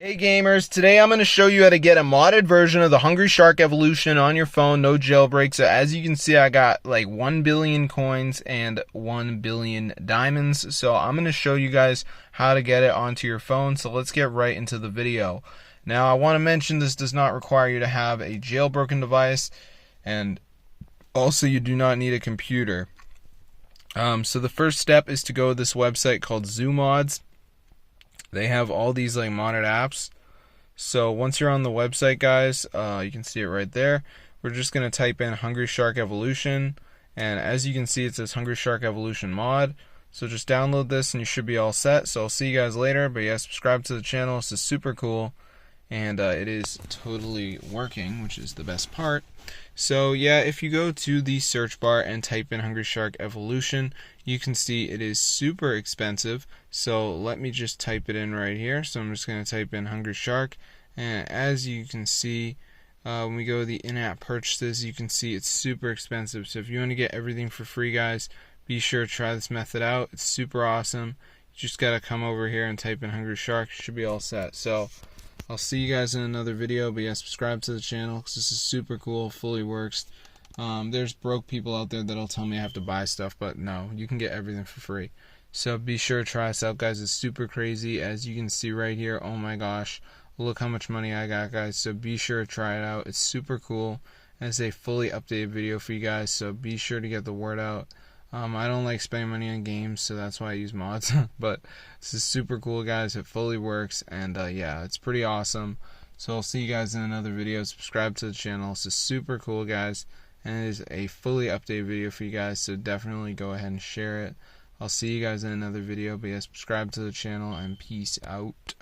Hey gamers, today I'm going to show you how to get a modded version of the Hungry Shark Evolution on your phone, no jailbreak. So as you can see, I got like 1 billion coins and 1 billion diamonds. So I'm going to show you guys how to get it onto your phone. So let's get right into the video. Now I want to mention this does not require you to have a jailbroken device, and also you do not need a computer. So the first step is to go to this website called ZooMods. They have all these like modded apps. So once you're on the website, guys, you can see it right there. We're just going to type in Hungry Shark Evolution, and as you can see, it says Hungry Shark Evolution mod. So just download this and you should be all set. So I'll see you guys later. But yeah, subscribe to the channel. This is super cool, and it is totally working, which is the best part. So yeah, if you go to the search bar and type in Hungry Shark Evolution, you can see it is super expensive. So let me just type it in right here. So I'm just going to type in Hungry Shark, and as you can see, when we go to the in-app purchases, you can see it's super expensive. So if you want to get everything for free, guys, be sure to try this method out. It's super awesome. You just got to come over here and type in Hungry Shark. You should be all set. So I'll see you guys in another video, but yeah, subscribe to the channel because this is super cool, fully works. There's broke people out there that'll tell me I have to buy stuff, but no, you can get everything for free. So be sure to try this out, guys. It's super crazy, as you can see right here. Oh my gosh, look how much money I got, guys. So be sure to try it out. It's super cool, and it's a fully updated video for you guys, so be sure to get the word out. I don't like spending money on games, so that's why I use mods. But this is super cool, guys. It fully works, and yeah, it's pretty awesome. So I'll see you guys in another video. Subscribe to the channel. This is super cool, guys, and it is a fully updated video for you guys, so definitely go ahead and share it. I'll see you guys in another video, but yeah, subscribe to the channel, and peace out.